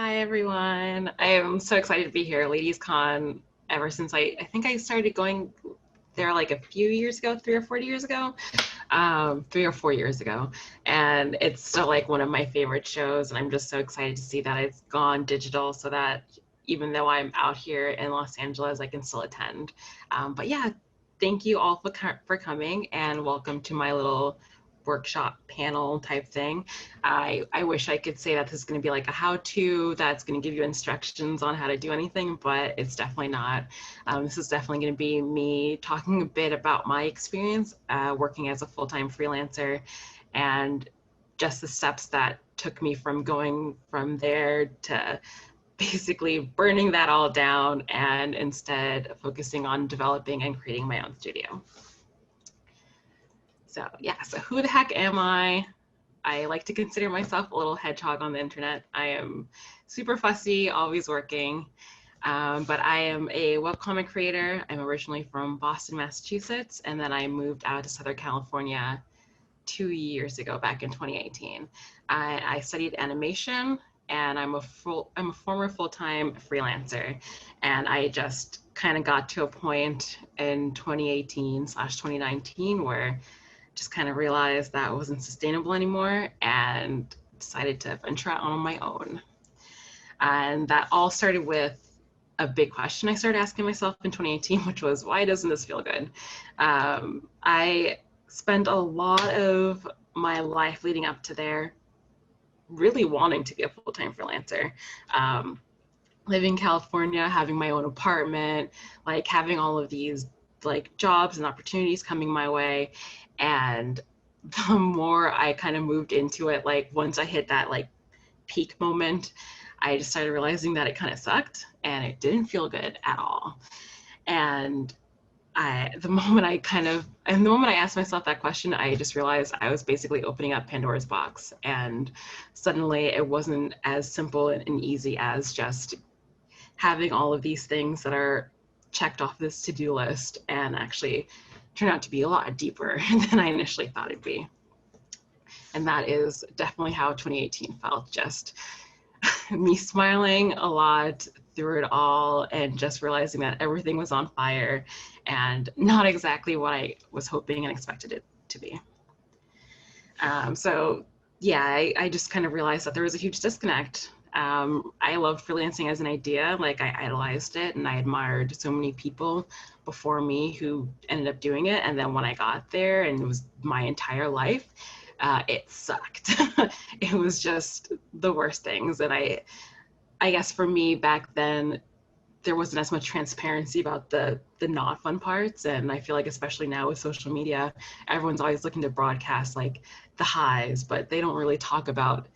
Hi, everyone. I am so excited to be here. LadiesCon, ever since I think I started going there like a few years ago, 3 or 4 years ago, 3 or 4 years ago. And it's still like one of my favorite shows. And I'm just so excited to see that it's gone digital so that even though I'm out here in Los Angeles, I can still attend. But yeah, thank you all for coming and welcome to my little workshop panel type thing. I wish I could say that this is going to be like a how-to that's going to give you instructions on how to do anything, but it's definitely not. This is definitely going to be me talking a bit about my experience working as a full-time freelancer and just the steps that took me from going from there to basically burning that all down and instead focusing on developing and creating my own studio. So yeah, so who the heck am I? I like to consider myself a little hedgehog on the internet. I am super fussy, always working, but I am a webcomic creator. I'm originally from Boston, Massachusetts, and then I moved out to Southern California 2 years ago, back in 2018. I studied animation, and I'm a former full-time freelancer, and I just kind of got to a point in 2018/2019 where just kind of realized that wasn't sustainable anymore and decided to venture out on my own. And that all started with a big question I started asking myself in 2018, which was, why doesn't this feel good? I spent a lot of my life leading up to there really wanting to be a full-time freelancer. Living in California, having my own apartment, like having all of these like jobs and opportunities coming my way. And the more I kind of moved into it, like once I hit that like peak moment, I just started realizing that it kind of sucked and it didn't feel good at all. And the moment I asked myself that question, I just realized I was basically opening up Pandora's box. And suddenly it wasn't as simple and easy as just having all of these things that are checked off this to-do list and actually turn out to be a lot deeper than I initially thought it'd be. And that is definitely how 2018 felt, just me smiling a lot through it all and just realizing that everything was on fire and not exactly what I was hoping and expected it to be. So yeah, I just kind of realized that there was a huge disconnect. I loved freelancing as an idea, like I idolized it and I admired so many people before me who ended up doing it. And then when I got there and it was my entire life, it sucked. It was just the worst things. And I guess for me back then, there wasn't as much transparency about the not fun parts. And I feel like especially now with social media, everyone's always looking to broadcast like the highs, but they don't really talk about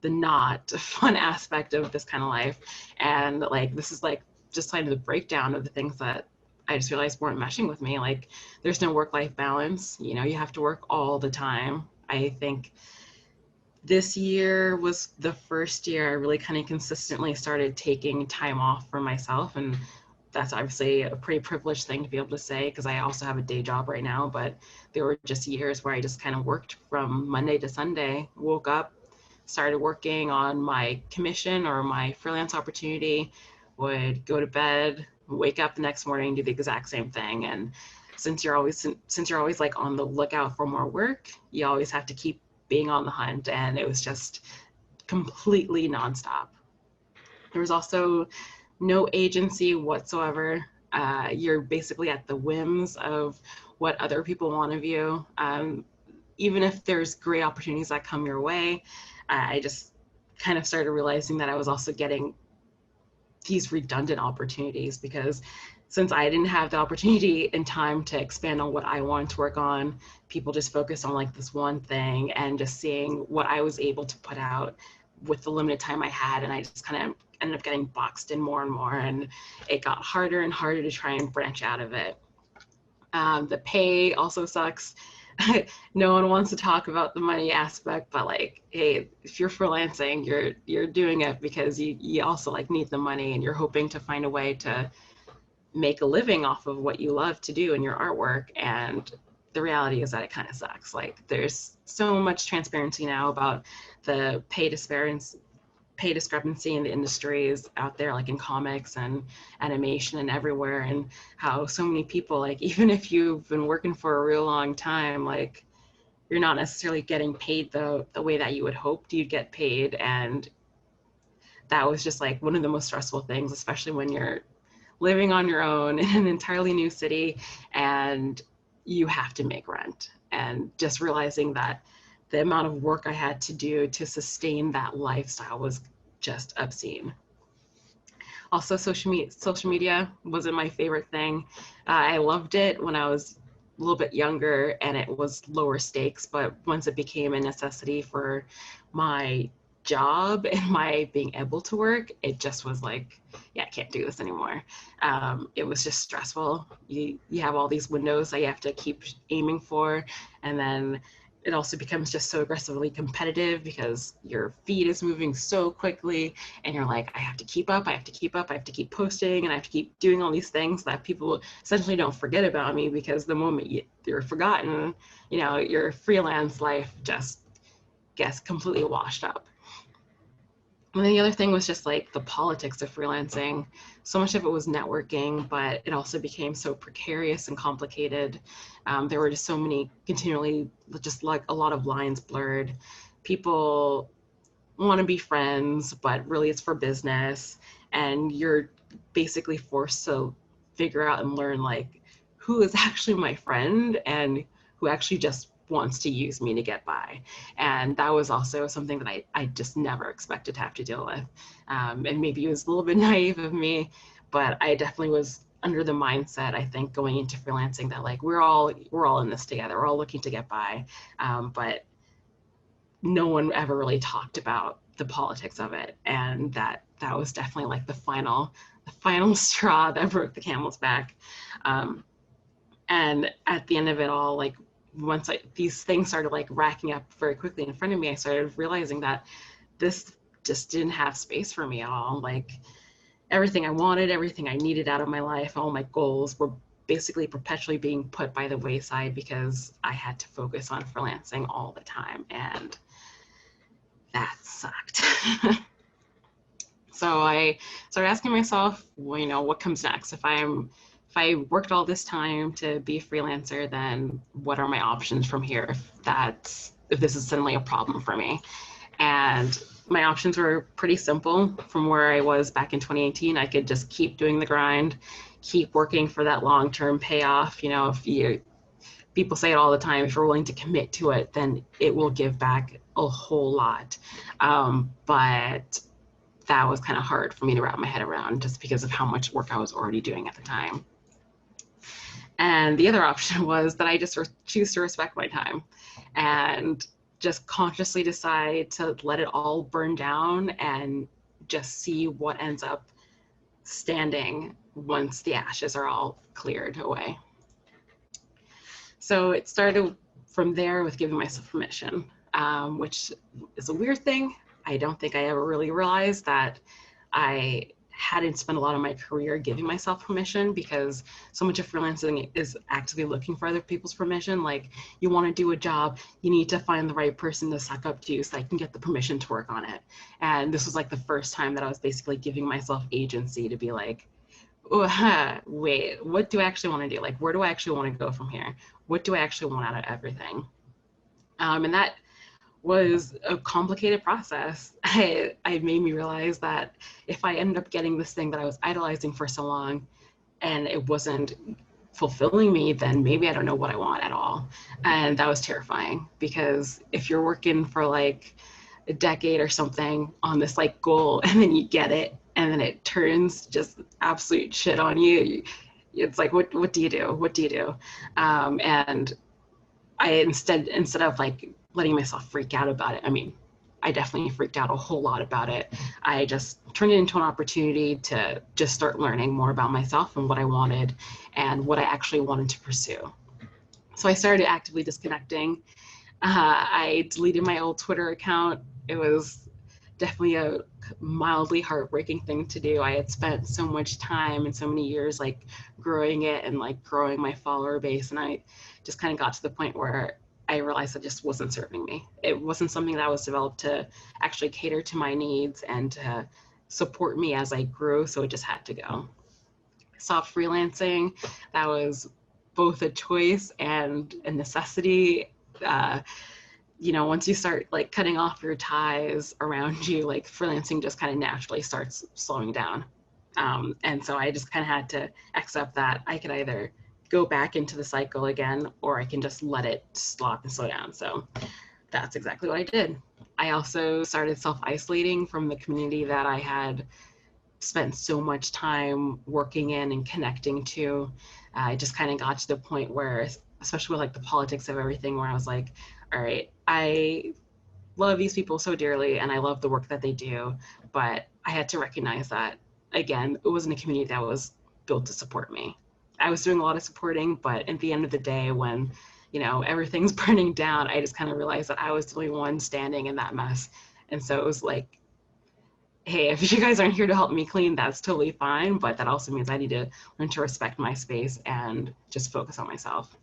the not fun aspect of this kind of life. And like, this is like just kind of the breakdown of the things that I just realized weren't meshing with me. Like there's no work-life balance, you know, you have to work all the time. I think this year was the first year I really kind of consistently started taking time off for myself. And that's obviously a pretty privileged thing to be able to say because I also have a day job right now, but there were just years where I just kind of worked from Monday to Sunday, woke up, started working on my commission or my freelance opportunity, would go to bed, wake up the next morning, do the exact same thing. And since you're always like on the lookout for more work, you always have to keep being on the hunt. And it was just completely nonstop. There was also no agency whatsoever. You're basically at the whims of what other people want of you. Even if there's great opportunities that come your way, I just kind of started realizing that I was also getting these redundant opportunities because since I didn't have the opportunity and time to expand on what I wanted to work on, people just focused on like this one thing and just seeing what I was able to put out with the limited time I had. And I just kind of ended up getting boxed in more and more. And it got harder and harder to try and branch out of it. The pay also sucks. No one wants to talk about the money aspect, but like, hey, if you're freelancing, you're doing it because you also like need the money and you're hoping to find a way to make a living off of what you love to do in your artwork. And the reality is that it kind of sucks. Like there's so much transparency now about the pay pay discrepancy in the industries out there, like in comics and animation and everywhere, and how so many people, like, even if you've been working for a real long time, like, you're not necessarily getting paid the way that you would hope you'd get paid. And that was just like one of the most stressful things, especially when you're living on your own in an entirely new city and you have to make rent. And just realizing that the amount of work I had to do to sustain that lifestyle was just obscene. Also, social media wasn't my favorite thing. I loved it when I was a little bit younger and it was lower stakes, but once it became a necessity for my job and my being able to work, it just was like, yeah, I can't do this anymore. It was just stressful. You have all these windows that you have to keep aiming for, and then it also becomes just so aggressively competitive because your feed is moving so quickly and you're like, I have to keep up, I have to keep up, I have to keep posting, and I have to keep doing all these things that people essentially don't forget about me, because the moment you're forgotten, you know, your freelance life just gets completely washed up. And then the other thing was just like the politics of freelancing. So much of it was networking, but it also became so precarious and complicated. There were just so many continually, just like a lot of lines blurred. People want to be friends, but really it's for business. And you're basically forced to figure out and learn like who is actually my friend and who actually just wants to use me to get by. And that was also something that I just never expected to have to deal with. And maybe it was a little bit naive of me, but I definitely was under the mindset, I think, going into freelancing that like, we're all in this together. We're all looking to get by. But no one ever really talked about the politics of it. And that was definitely like the final straw that broke the camel's back. And at the end of it all, like, once these things started like racking up very quickly in front of me, I started realizing that this just didn't have space for me at all. Like, everything I wanted, everything I needed out of my life, all my goals were basically perpetually being put by the wayside because I had to focus on freelancing all the time, and that sucked. So I started asking myself, well, you know, what comes next? If I worked all this time to be a freelancer, then what are my options from here if this is suddenly a problem for me? And my options were pretty simple. From where I was back in 2018, I could just keep doing the grind, keep working for that long-term payoff. You know, people say it all the time, if you're willing to commit to it, then it will give back a whole lot. But that was kind of hard for me to wrap my head around just because of how much work I was already doing at the time. And the other option was that I just choose to respect my time and just consciously decide to let it all burn down and just see what ends up standing once the ashes are all cleared away. So it started from there with giving myself permission, which is a weird thing. I don't think I ever really realized that I hadn't spent a lot of my career giving myself permission, because so much of freelancing is actively looking for other people's permission. Like, you want to do a job, you need to find the right person to suck up to you so I can get the permission to work on it. And this was like the first time that I was basically giving myself agency to be like, oh, wait, what do I actually want to do? Like, where do I actually want to go from here? What do I actually want out of everything? And that was a complicated process. It made me realize that if I ended up getting this thing that I was idolizing for so long and it wasn't fulfilling me, then maybe I don't know what I want at all. And that was terrifying, because if you're working for like a decade or something on this like goal and then you get it and then it turns just absolute shit on you, it's like, what do you do? What do you do? And I instead of like letting myself freak out about it, I mean, I definitely freaked out a whole lot about it. I just turned it into an opportunity to just start learning more about myself and what I wanted and what I actually wanted to pursue. So I started actively disconnecting. I deleted my old Twitter account. It was definitely a mildly heartbreaking thing to do. I had spent so much time and so many years like growing it and like growing my follower base, and I just kind of got to the point where I realized it just wasn't serving me. It wasn't something that was developed to actually cater to my needs and to support me as I grew, so it just had to go. Stopped freelancing. That was both a choice and a necessity. You know, once you start like cutting off your ties around you, like freelancing just kind of naturally starts slowing down. And so I just kind of had to accept that I could either go back into the cycle again, or I can just let it stop and slow down. So that's exactly what I did. I also started self-isolating from the community that I had spent so much time working in and connecting to. I just kind of got to the point where, especially with like the politics of everything, where I was like, all right, I love these people so dearly and I love the work that they do, but I had to recognize that, again, it wasn't a community that was built to support me. I was doing a lot of supporting, but at the end of the day, when, you know, everything's burning down, I just kind of realized that I was the only one standing in that mess. And so it was like, hey, if you guys aren't here to help me clean, that's totally fine, but that also means I need to learn to respect my space and just focus on myself.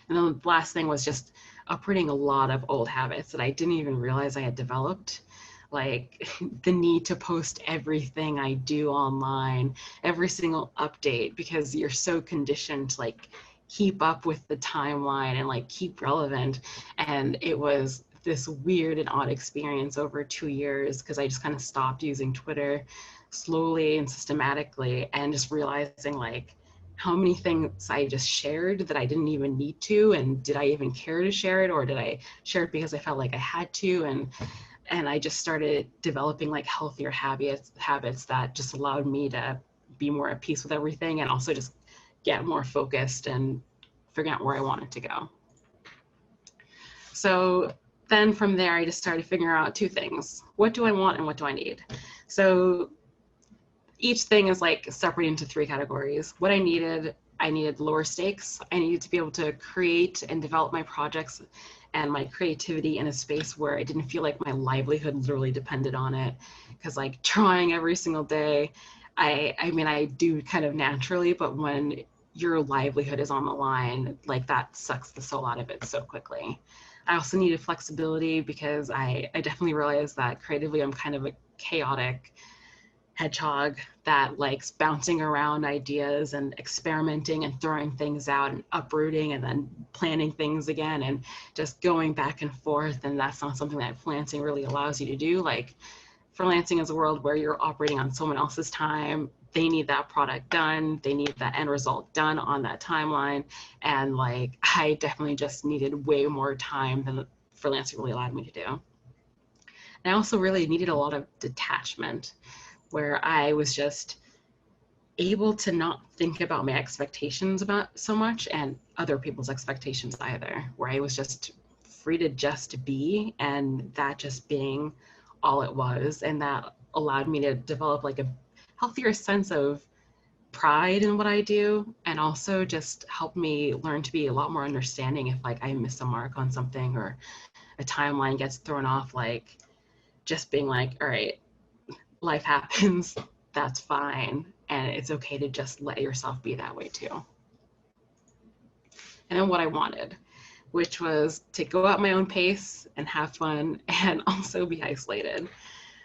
And then the last thing was just uprooting a lot of old habits that I didn't even realize I had developed. Like the need to post everything I do online, every single update, because you're so conditioned to like keep up with the timeline and like keep relevant. And it was this weird and odd experience over 2 years, because I just kind of stopped using Twitter slowly and systematically, and just realizing like how many things I just shared that I didn't even need to, and did I even care to share it, or did I share it because I felt like I had to? And I just started developing like healthier habits that just allowed me to be more at peace with everything, and also just get more focused and figuring out where I wanted to go. So then from there, I just started figuring out two things. What do I want and what do I need? So each thing is like separated into 3 categories. What I needed lower stakes. I needed to be able to create and develop my projects and my creativity in a space where I didn't feel like my livelihood literally depended on it. Because like trying every single day, I mean, I do kind of naturally, but when your livelihood is on the line, like that sucks the soul out of it so quickly. I also needed flexibility, because I definitely realized that creatively I'm kind of a chaotic hedgehog that likes bouncing around ideas and experimenting and throwing things out and uprooting and then planning things again and just going back and forth. And that's not something that freelancing really allows you to do. Like freelancing is a world where you're operating on someone else's time. They need that product done. They need that end result done on that timeline. And like, I definitely just needed way more time than freelancing really allowed me to do. And I also really needed a lot of detachment, where I was just able to not think about my expectations about so much and other people's expectations either, where I was just free to just be, and that just being all it was. And that allowed me to develop like a healthier sense of pride in what I do, and also just helped me learn to be a lot more understanding if like I miss a mark on something or a timeline gets thrown off, like just being like, all right, life happens, that's fine, and it's okay to just let yourself be that way too. And then what I wanted, which was to go at my own pace and have fun and also be isolated.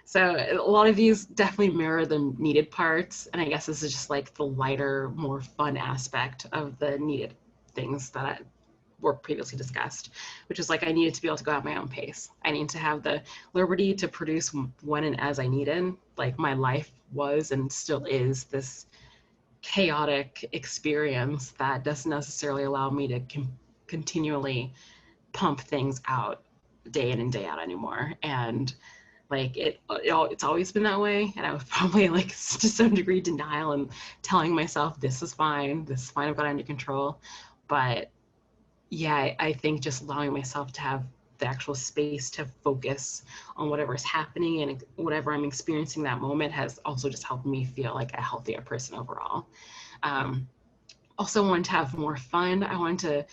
So a lot of these definitely mirror the needed parts, and I guess this is just like the lighter, more fun aspect of the needed things that were previously discussed, which is like I needed to be able to go at my own pace. I need to have the liberty to produce when and as I needed. Like my life was and still is this chaotic experience that doesn't necessarily allow me to continually pump things out day in and day out anymore. And like it's always been that way, and I was probably like to some degree denial and telling myself this is fine, I've got it under control. But yeah, I think just allowing myself to have the actual space to focus on whatever is happening and whatever I'm experiencing that moment has also just helped me feel like a healthier person overall. Also wanted to have more fun. I wanted to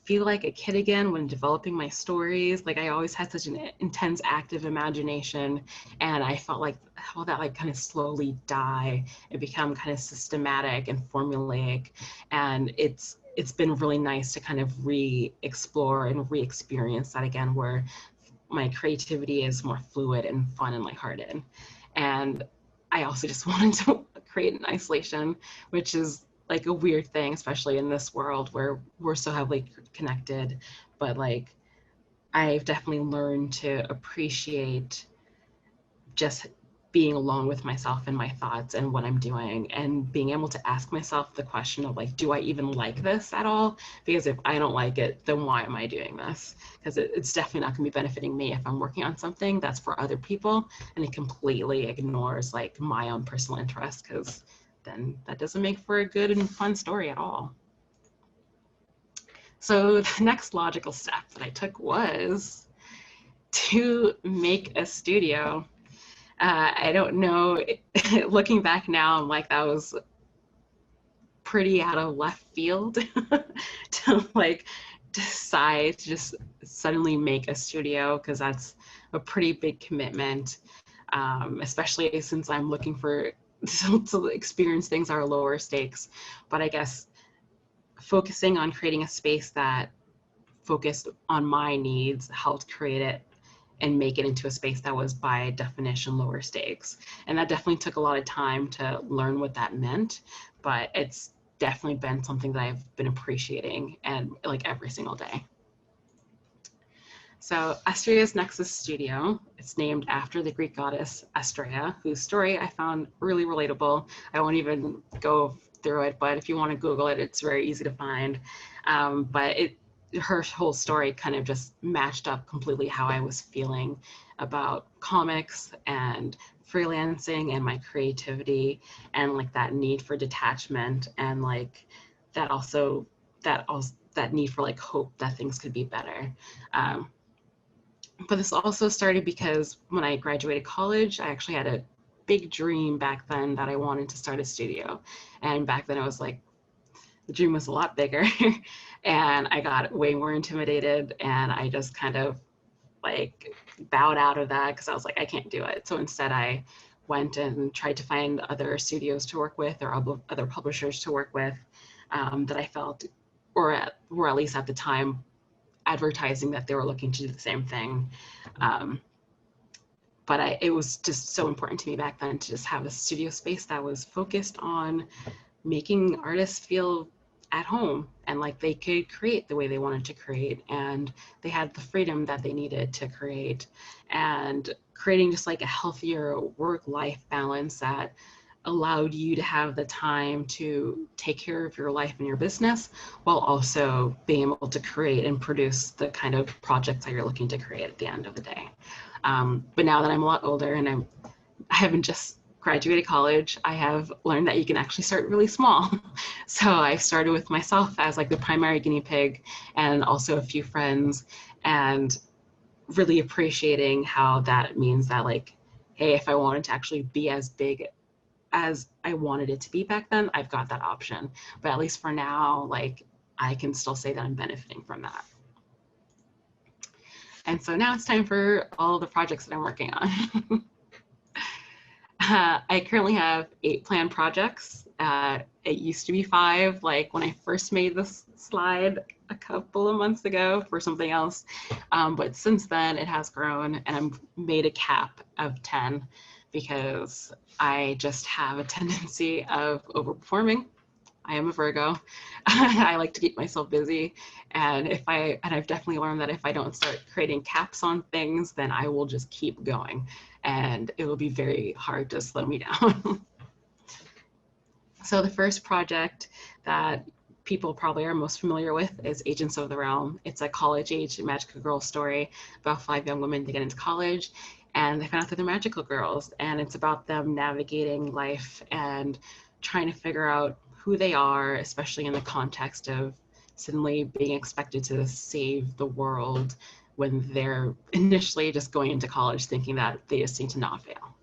feel like a kid again when developing my stories. Like I always had such an intense, active imagination, and I felt like how that like kind of slowly die and become kind of systematic and formulaic. And it's it's been really nice to kind of re-explore and re-experience that again, where my creativity is more fluid and fun and lighthearted. And I also just wanted to create in isolation, which is like a weird thing, especially in this world where we're so heavily connected. But like, I've definitely learned to appreciate just being alone with myself and my thoughts and what I'm doing, and being able to ask myself the question of like, do I even like this at all? Because if I don't like it, then why am I doing this? Because it's definitely not going to be benefiting me if I'm working on something that's for other people and it completely ignores like my own personal interest, because then that doesn't make for a good and fun story at all. So the next logical step that I took was to make a studio. I don't know, looking back now, I'm like, that was pretty out of left field to like decide to just suddenly make a studio, because that's a pretty big commitment, especially since I'm looking for to experience things that are lower stakes. But I guess focusing on creating a space that focused on my needs helped create it and make it into a space that was by definition lower stakes. And that definitely took a lot of time to learn what that meant, but it's definitely been something that I've been appreciating and like every single day. So ASTREA'S NEXUS studio, it's named after the Greek goddess Astrea, whose story I found really relatable. I won't even go through it, but if you want to Google it, it's very easy to find. But her whole story kind of just matched up completely how I was feeling about comics and freelancing and my creativity, and like that need for detachment, and like that need for like hope that things could be better. But this also started because when I graduated college, I actually had a big dream back then that I wanted to start a studio. And back then I was like, the dream was a lot bigger and I got way more intimidated, and I just kind of like bowed out of that because I was like, I can't do it. So instead I went and tried to find other studios to work with or other publishers to work with that I felt, or at least at the time, advertising that they were looking to do the same thing. But it was just so important to me back then to just have a studio space that was focused on making artists feel at home and like they could create the way they wanted to create, and they had the freedom that they needed to create, and creating just like a healthier work-life balance that allowed you to have the time to take care of your life and your business while also being able to create and produce the kind of projects that you're looking to create at the end of the day. But now that I'm a lot older and I haven't just graduated college, I have learned that you can actually start really small. So I started with myself as like the primary guinea pig, and also a few friends, and really appreciating how that means that like, hey, if I wanted to actually be as big as I wanted it to be back then, I've got that option. But at least for now, like I can still say that I'm benefiting from that. And so now it's time for all the projects that I'm working on. I currently have 8 planned projects. It used to be 5, like when I first made this slide a couple of months ago for something else. But since then it has grown, and I've made a cap of 10 because I just have a tendency of overperforming. I am a Virgo. I like to keep myself busy. And I've definitely learned that if I don't start creating caps on things, then I will just keep going. And it will be very hard to slow me down. So the first project that people probably are most familiar with is Agents of the Realm. It's a college-age magical girl story about 5 young women that get into college, and they find out that they're magical girls. And it's about them navigating life and trying to figure out who they are, especially in the context of suddenly being expected to save the world when they're initially just going into college thinking that they just need to not fail.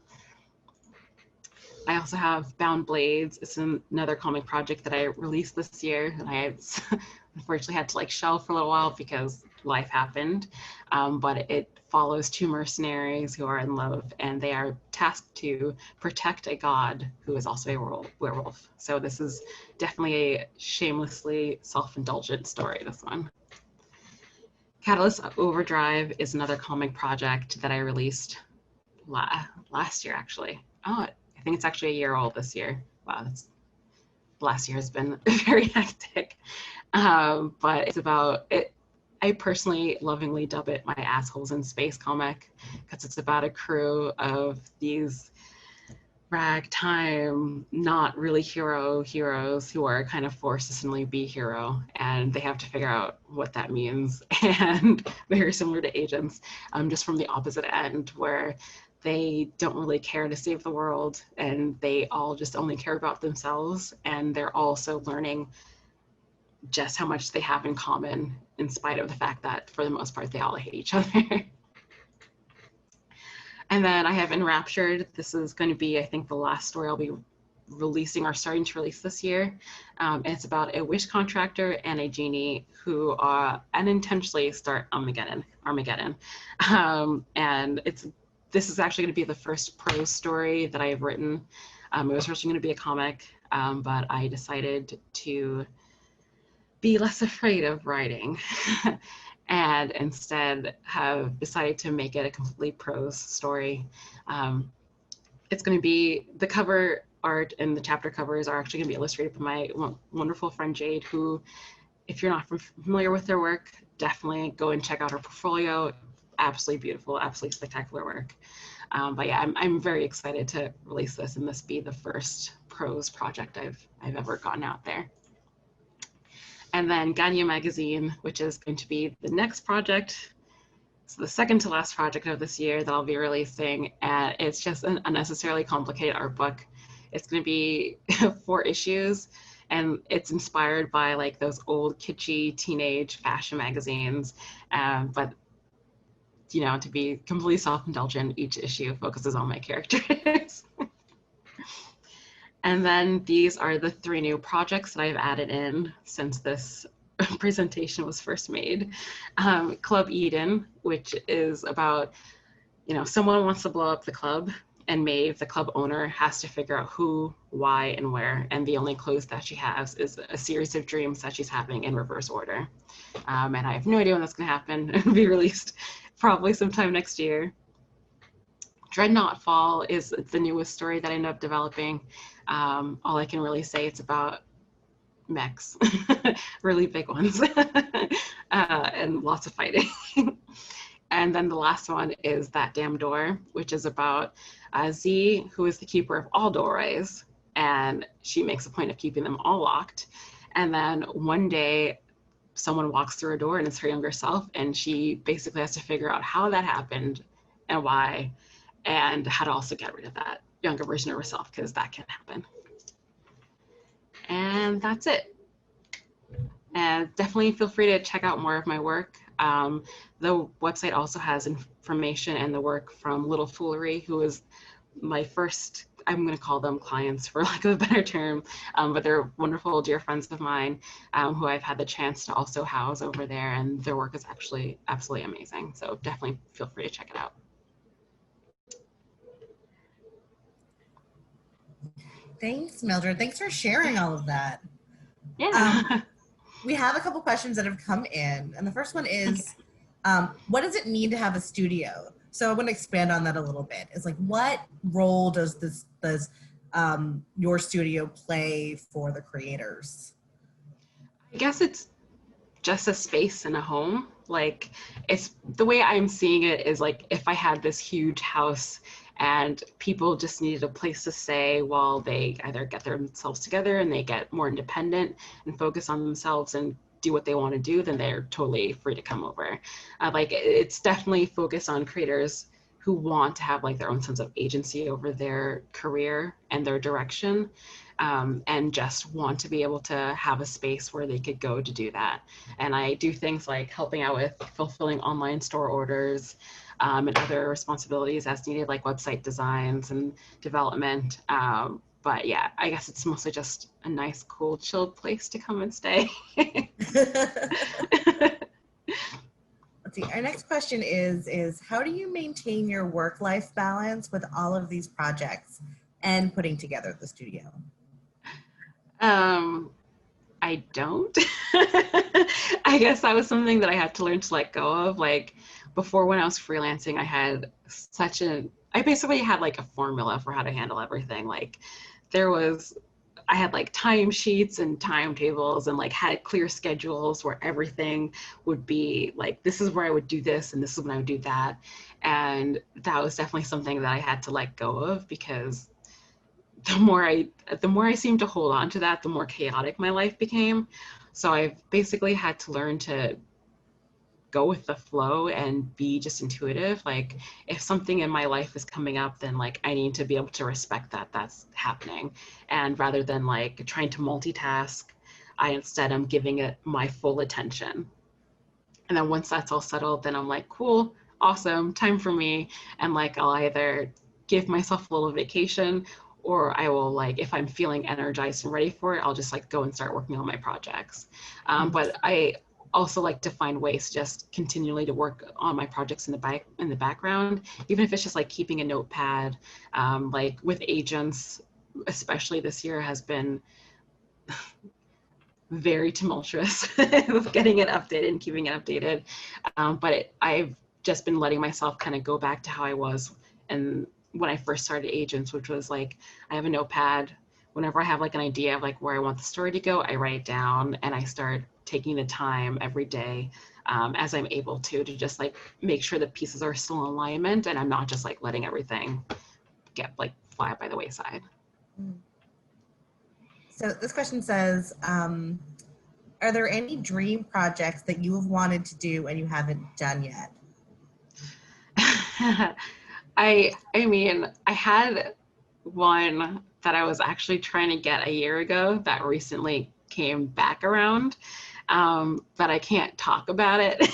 I also have Bound Blades. It's another comic project that I released this year, and I unfortunately had to like shelve for a little while because life happened, but it follows two mercenaries who are in love, and they are tasked to protect a god who is also a werewolf. So this is definitely a shamelessly self-indulgent story, this one. Catalyst Overdrive is another comic project that I released last year, actually. Oh, I think it's actually a year old this year. Wow, last year has been very hectic. But it's about it. I personally lovingly dub it my Assholes in Space comic, because it's about a crew of these ragtime, not really heroes who are kind of forced to suddenly be hero, and they have to figure out what that means. And very similar to Agents, just from the opposite end, where they don't really care to save the world, and they all just only care about themselves, and they're also learning just how much they have in common, in spite of the fact that for the most part they all hate each other. And then I have Enraptured. This is going to be, I think, the last story I'll be releasing or starting to release this year. And it's about a wish contractor and a genie who unintentionally start Armageddon. And this is actually going to be the first prose story that I have written. It was originally going to be a comic, but I decided to be less afraid of writing and instead have decided to make it a completely prose story. It's going to be, the cover art and the chapter covers are actually going to be illustrated by my wonderful friend Jade, who, if you're not familiar with their work, definitely go and check out her portfolio. Absolutely beautiful, absolutely spectacular work. But yeah, I'm very excited to release this and this be the first prose project I've ever gotten out there. And then Ganya Magazine, which is going to be the next project. So the second to last project of this year that I'll be releasing. And it's just an unnecessarily complicated art book. It's going to be 4 issues, and it's inspired by like those old kitschy teenage fashion magazines. But you know, to be completely self-indulgent, each issue focuses on my characters. And then these are the 3 new projects that I've added in since this presentation was first made. Club Eden, which is about, you know, someone wants to blow up the club, and Maeve, the club owner, has to figure out who, why, and where. And the only clues that she has is a series of dreams that she's having in reverse order. And I have no idea when that's going to happen. It'll be released probably sometime next year. Dreadnought Fall is the newest story that I ended up developing. All I can really say, it's about mechs, really big ones, and lots of fighting. And then the last one is That Damn Door, which is about Z, who is the keeper of all doorways, and she makes a point of keeping them all locked. And then one day, someone walks through a door and it's her younger self, and she basically has to figure out how that happened and why, and how to also get rid of that younger version of herself, because that can happen. And that's it. And definitely feel free to check out more of my work. The website also has information and the work from Little Foolery, who is my first, I'm going to call them clients for lack of a better term, but they're wonderful dear friends of mine, who I've had the chance to also house over there, and their work is actually absolutely amazing. So definitely feel free to check it out. Thanks, Mildred. Thanks for sharing all of that. Yeah. We have a couple questions that have come in, and the first one is, what does it mean to have a studio? So I want to expand on that a little bit. It's like, what role does your studio play for the creators? I guess it's just a space in a home. Like, it's the way I'm seeing it is like, if I had this huge house and people just needed a place to stay while they either get themselves together and they get more independent and focus on themselves and do what they want to do, then they're totally free to come over. Like, it's definitely focused on creators who want to have like their own sense of agency over their career and their direction, and just want to be able to have a space where they could go to do that. And I do things like helping out with fulfilling online store orders, and other responsibilities as needed, like website designs and development. But yeah, I guess it's mostly just a nice, cool, chilled place to come and stay. let's see. Our next question is how do you maintain your work-life balance with all of these projects and putting together the studio? I don't. I guess that was something that I had to learn to let go of. Like before, when I was freelancing, I basically had like a formula for how to handle everything. Like I had like time sheets and timetables and like had clear schedules where everything would be like, this is where I would do this and this is when I would do that. And that was definitely something that I had to let go of, because the more I seemed to hold on to that, the more chaotic my life became. So I've basically had to learn to go with the flow and be just intuitive. Like if something in my life is coming up, then like I need to be able to respect that that's happening. And rather than like trying to multitask, I instead am giving it my full attention. And then once that's all settled, then I'm like, cool, awesome, time for me. And like I'll either give myself a little vacation, or I will, like, if I'm feeling energized and ready for it, I'll just like go and start working on my projects. But I also like to find ways just continually to work on my projects in the background, even if it's just like keeping a notepad. Like with agents, especially this year, has been very tumultuous with getting it updated and keeping it updated. But I've just been letting myself kind of go back to how I was and when I first started agents, which was like, I have a notepad. Whenever I have like an idea of like where I want the story to go, I write it down and I start taking the time every day as I'm able to just like make sure the pieces are still in alignment and I'm not just like letting everything get like fly by the wayside. So this question says, are there any dream projects that you have wanted to do and you haven't done yet? I mean, I had one that I was actually trying to get a year ago that recently came back around, but I can't talk about it.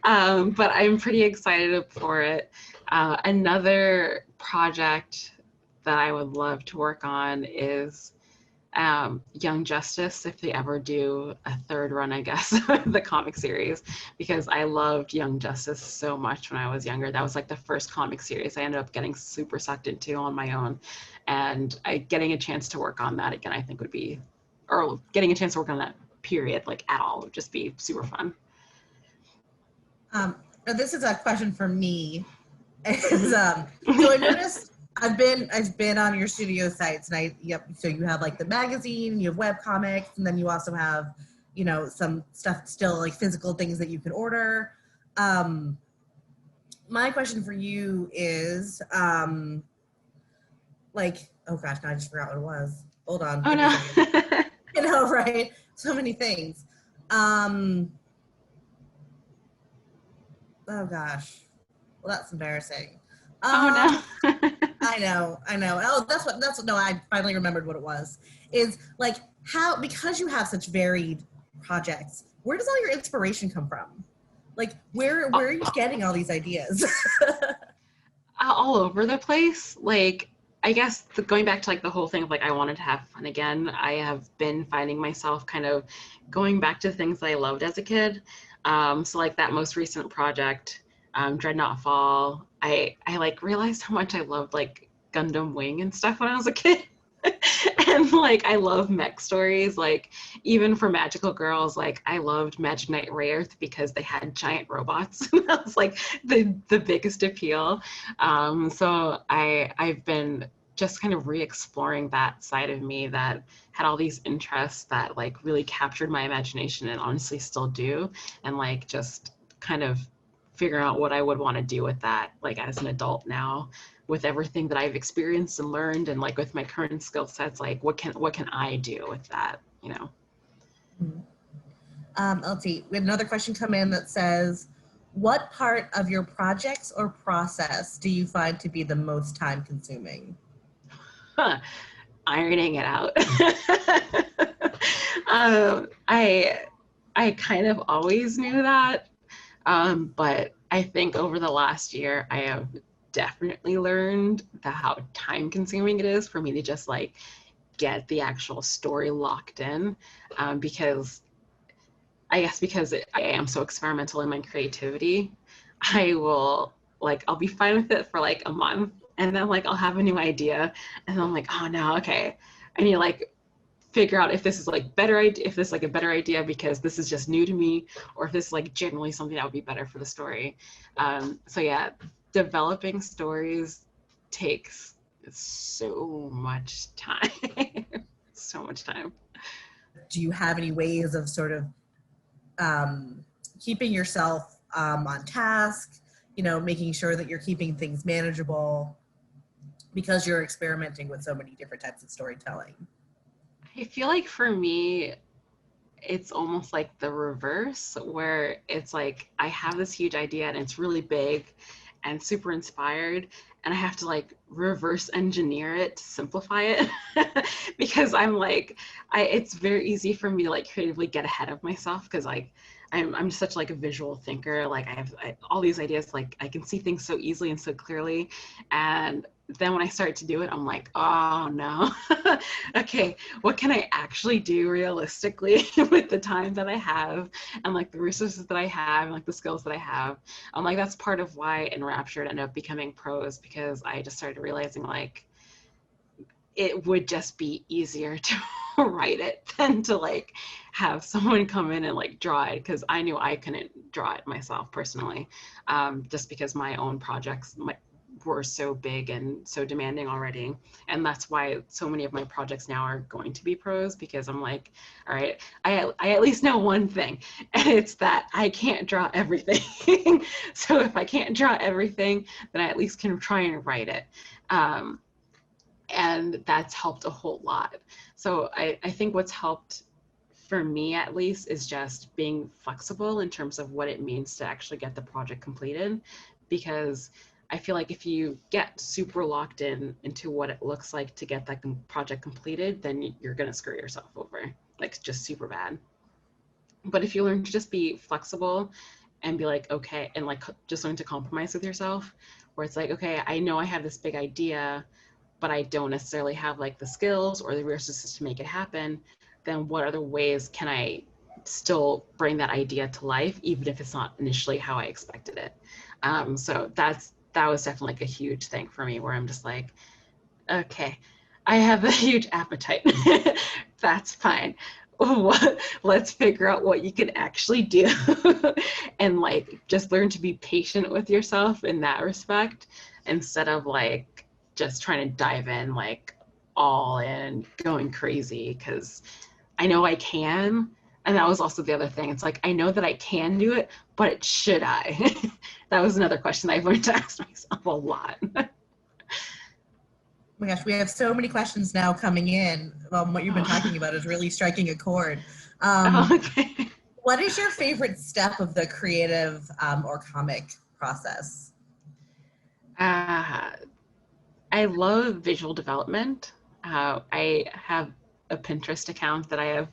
But I'm pretty excited for it. Another project that I would love to work on is Young Justice, if they ever do a third run, I guess, of the comic series, because I loved Young Justice so much when I was younger. That was like the first comic series I ended up getting super sucked into on my own. And getting a chance to work on that again, I think would be, or getting a chance to work on that period, like at all, would just be super fun. This is a question for me. So I noticed I've been on your studio sites, and so you have like the magazine, you have web comics, and then you also have, you know, some stuff still like physical things that you can order. My question for you is, like, oh gosh, now I just forgot what it was. Hold on. Oh no. You know, right? So many things. Oh gosh. Well, that's embarrassing. Oh no. I know. Oh, that's what, no, I finally remembered what it was. Is like how, because you have such varied projects, where does all your inspiration come from? Like, where are you getting all these ideas? All over the place. Like, I guess going back to like the whole thing of like, I wanted to have fun again. I have been finding myself kind of going back to things that I loved as a kid. So like that most recent project, Dreadnought Fall, I like realized how much I loved like Gundam Wing and stuff when I was a kid. And like I love mech stories, like even for magical girls, like I loved Magic Knight Rayearth because they had giant robots. That was like the biggest appeal. So I've been just kind of re-exploring that side of me that had all these interests that like really captured my imagination and honestly still do, and like just kind of figuring out what I would want to do with that, like as an adult now, with everything that I've experienced and learned, and like with my current skill sets, like what can I do with that, you know? Let's see. We had another question come in that says, what part of your projects or process do you find to be the most time consuming? Ironing it out. I kind of always knew that. But I think over the last year, I have definitely learned how time consuming it is for me to just like get the actual story locked in, because I guess because I am so experimental in my creativity, I will like, I'll be fine with it for like a month, and then like I'll have a new idea, and then I'm like, oh no, okay, I need to like figure out if this is like better idea, if this is like a better idea because this is just new to me, or if this is like generally something that would be better for the story. So yeah, developing stories takes so much time. So much time. Do you have any ways of sort of keeping yourself on task, you know, making sure that you're keeping things manageable because you're experimenting with so many different types of storytelling? I feel like for me, it's almost like the reverse, where it's like I have this huge idea and it's really big and super inspired, and I have to like reverse engineer it to simplify it because I'm like, it's very easy for me to like creatively get ahead of myself because like I'm such like a visual thinker. Like I have all these ideas, like I can see things so easily and so clearly, and then when I start to do it, I'm like, oh no. Okay, what can I actually do realistically with the time that I have and like the resources that I have and like the skills that I have? I'm like, that's part of why Enraptured ended up becoming prose, because I just started realizing like it would just be easier to write it than to like have someone come in and like draw it, because I knew I couldn't draw it myself personally, just because my own projects were so big and so demanding already. And that's why so many of my projects now are going to be prose, because I'm like, all right, I at least know one thing, and it's that I can't draw everything. So if I can't draw everything, then I at least can try and write it. And that's helped a whole lot. So I think what's helped for me at least is just being flexible in terms of what it means to actually get the project completed, because I feel like if you get super locked into what it looks like to get that project completed, then you're going to screw yourself over, like just super bad. But if you learn to just be flexible and be like, okay, and like just learn to compromise with yourself, where it's like, okay, I know I have this big idea, but I don't necessarily have like the skills or the resources to make it happen, then what other ways can I still bring that idea to life, even if it's not initially how I expected it? So that was definitely like a huge thing for me, where I'm just like, okay, I have a huge appetite. That's fine. Let's figure out what you can actually do and like just learn to be patient with yourself in that respect, instead of like just trying to dive in like all in, going crazy, because I know I can. And that was also the other thing. It's like, I know that I can do it, but should I? That was another question I've learned to ask myself a lot. Oh my gosh, we have so many questions now coming in. What you've been talking about is really striking a chord. Okay. What is your favorite step of the creative or comic process? I love visual development. I have a Pinterest account that I have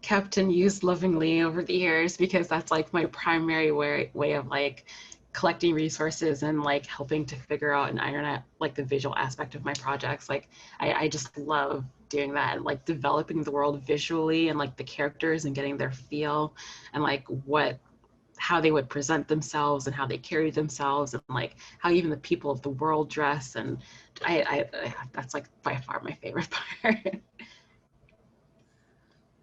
kept and used lovingly over the years, because that's like my primary way of like collecting resources and like helping to figure out and iron out like the visual aspect of my projects. Like I just love doing that, and like developing the world visually and like the characters and getting their feel and like how they would present themselves and how they carry themselves, and like how even the people of the world dress. And I that's like by far my favorite part.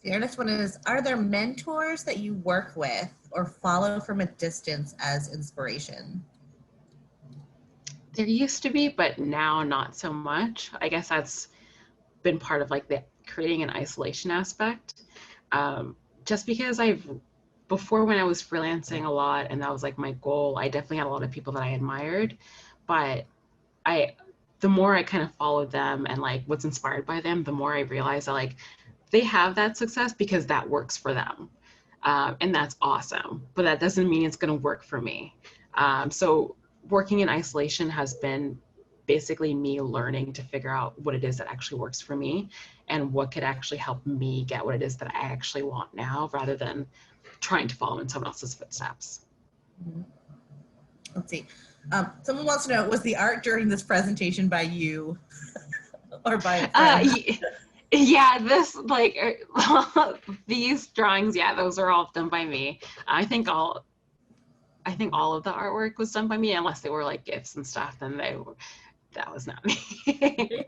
The next one is, are there mentors that you work with or follow from a distance as inspiration? There used to be, but now not so much. I guess that's been part of like the creating an isolation aspect. Just because before, when I was freelancing a lot and that was like my goal, I definitely had a lot of people that I admired, but the more I kind of followed them and like was inspired by them, the more I realized that like they have that success because that works for them. And that's awesome, but that doesn't mean it's going to work for me. So working in isolation has been basically me learning to figure out what it is that actually works for me and what could actually help me get what it is that I actually want now, rather than trying to follow in someone else's footsteps. Mm-hmm. Let's see. Someone wants to know, was the art during this presentation by you or by a friend? Yeah, this like these drawings, yeah, those are all done by me. I think all of the artwork was done by me, unless they were like gifts and stuff, then that was not me.